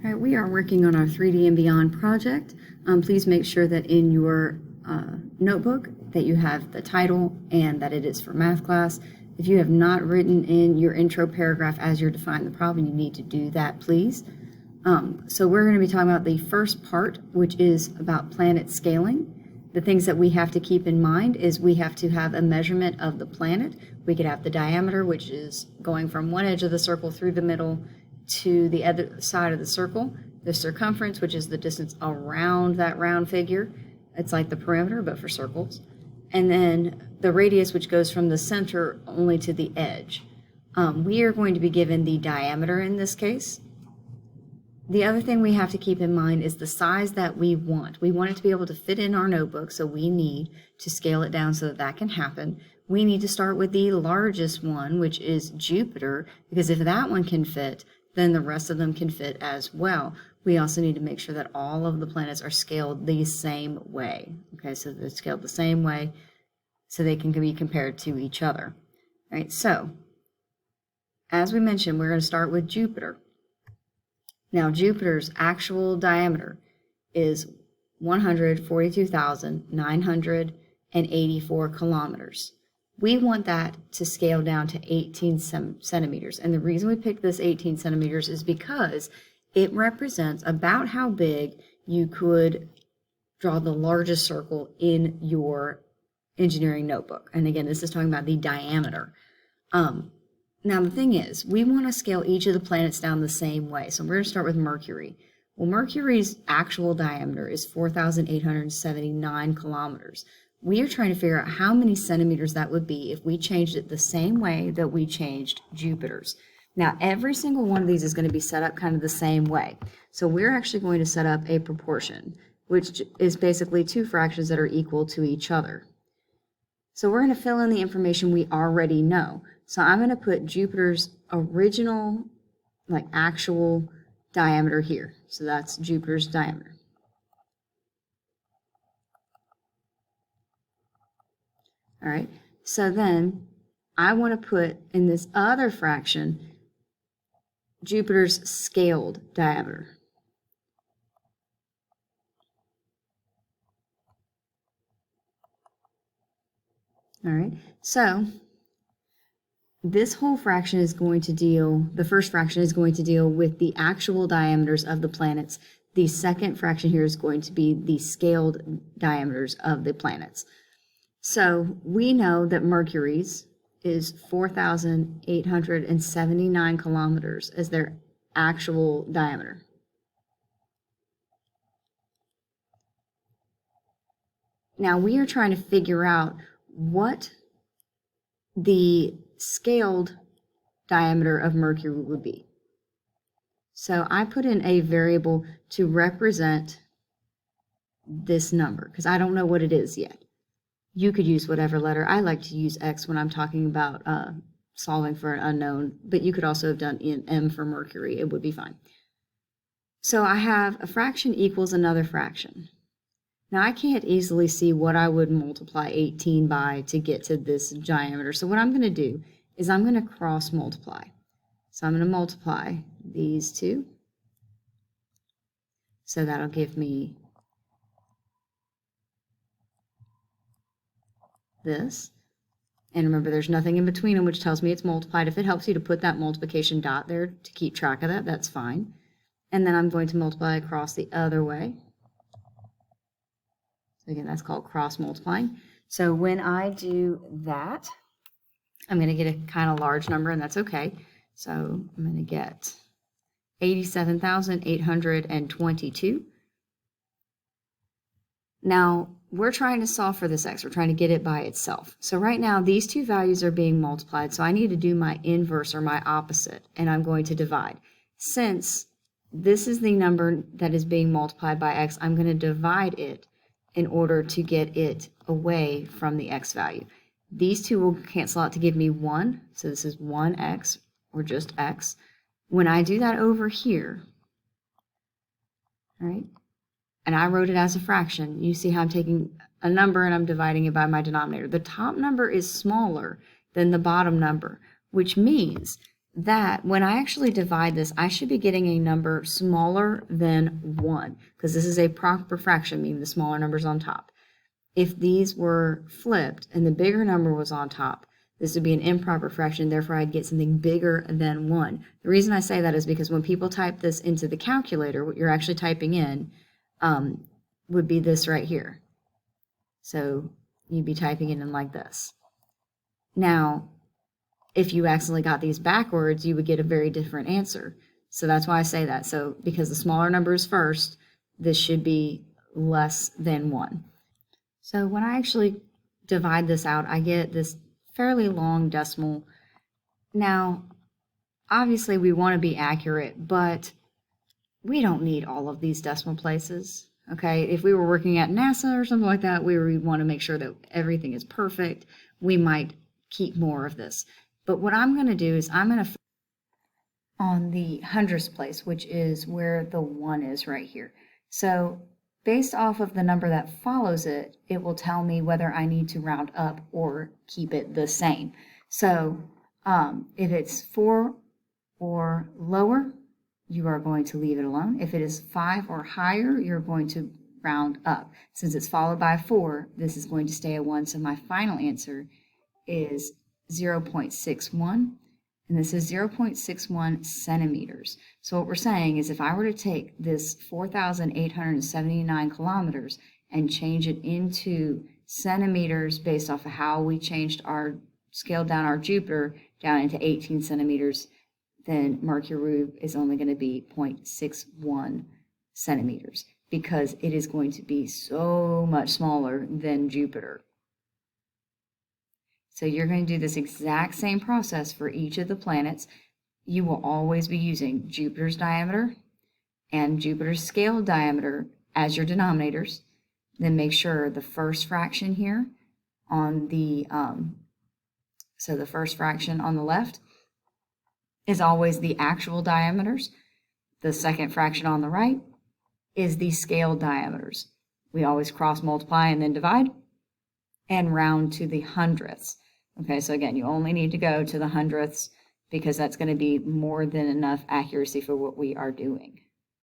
All right, we are working on our 3D and Beyond project. Please make sure that in your notebook that you have the title and that it is for math class. If you have not written in your intro paragraph as you're defining the problem, you need to do that, please. So we're going to be talking about the first part, which is about planet scaling. The things that we have to keep in mind is we have to have a measurement of the planet. We could have the diameter, which is going from one edge of the circle through the middle to the other side of the circle. The circumference, which is the distance around that round figure. It's like the perimeter, but for circles. And then the radius, which goes from the center only to the edge. We are going to be given the diameter in this case. The other thing we have to keep in mind is the size that we want. We want it to be able to fit in our notebook, so we need to scale it down so that that can happen. We need to start with the largest one, which is Jupiter, because if that one can fit, then the rest of them can fit as well. We also need to make sure that all of the planets are scaled the same way. Okay, so they're scaled the same way so they can be compared to each other. All right, so as we mentioned, we're going to start with Jupiter. Now, Jupiter's actual diameter is 142,984 kilometers. We want that to scale down to 18 centimeters. And the reason we picked this 18 centimeters is because it represents about how big you could draw the largest circle in your engineering notebook. And again, this is talking about the diameter. Now, the thing is, we want to scale each of the planets down the same way. So we're going to start with Mercury. Well, Mercury's actual diameter is 4,879 kilometers. We are trying to figure out how many centimeters that would be if we changed it the same way that we changed Jupiter's. Now, every single one of these is going to be set up kind of the same way. So we're actually going to set up a proportion, which is basically two fractions that are equal to each other. So we're going to fill in the information we already know. So I'm going to put Jupiter's original, actual diameter here. So that's Jupiter's diameter. All right, so then I want to put in this other fraction Jupiter's scaled diameter. All right, so this whole fraction is going to deal, the first fraction is going to deal with the actual diameters of the planets. The second fraction here is going to be the scaled diameters of the planets. So we know that Mercury's is 4,879 kilometers as their actual diameter. Now we are trying to figure out what the scaled diameter of Mercury would be. So I put in a variable to represent this number because I don't know what it is yet. You could use whatever letter. I like to use X when I'm talking about solving for an unknown, but you could also have done M for Mercury. It would be fine. So I have a fraction equals another fraction. Now I can't easily see what I would multiply 18 by to get to this diameter. So what I'm going to do is I'm going to cross multiply. So I'm going to multiply these two. So that'll give me this. And remember, there's nothing in between them, which tells me it's multiplied. If it helps you to put that multiplication dot there to keep track of that, that's fine. And then I'm going to multiply across the other way. So again, that's called cross multiplying. So when I do that, I'm going to get a kind of large number, and that's okay. So I'm going to get 87,822. Now, we're trying to solve for this x. We're trying to get it by itself. So right now, these two values are being multiplied, so I need to do my inverse or my opposite, and I'm going to divide. Since this is the number that is being multiplied by x, I'm going to divide it in order to get it away from the x value. These two will cancel out to give me 1, so this is 1x, or just x. When I do that over here, all right, and I wrote it as a fraction, you see how I'm taking a number and I'm dividing it by my denominator. The top number is smaller than the bottom number, which means that when I actually divide this, I should be getting a number smaller than 1, because this is a proper fraction, meaning the smaller number's on top. If these were flipped and the bigger number was on top, this would be an improper fraction, therefore I'd get something bigger than 1. The reason I say that is because when people type this into the calculator, what you're actually typing in would be this right here. So you'd be typing it in like this. Now, if you accidentally got these backwards, you would get a very different answer. So that's why I say that. So because the smaller number is first, this should be less than 1. So when I actually divide this out, I get this fairly long decimal. Now, obviously we want to be accurate, but we don't need all of these decimal places. Okay, if we were working at NASA or something like that, we want to make sure that everything is perfect. We might keep more of this. But what I'm going to do is I'm going to on the hundredths place, which is where the 1 is right here. So based off of the number that follows it, it will tell me whether I need to round up or keep it the same. So if it's 4 or lower, you are going to leave it alone. If it is 5 or higher, you're going to round up. Since it's followed by 4, this is going to stay a 1. So my final answer is 0.61. And this is 0.61 centimeters. So what we're saying is if I were to take this 4,879 kilometers and change it into centimeters based off of how we changed our, scaled down our Jupiter down into 18 centimeters, then Mercury is only going to be 0.61 centimeters because it is going to be so much smaller than Jupiter. So you're going to do this exact same process for each of the planets. You will always be using Jupiter's diameter and Jupiter's scale diameter as your denominators. Then make sure the first fraction here on the, so the first fraction on the left is always the actual diameters. The second fraction on the right is the scale diameters. We always cross multiply and then divide and round to the hundredths. Okay, so again, you only need to go to the hundredths because that's going to be more than enough accuracy for what we are doing.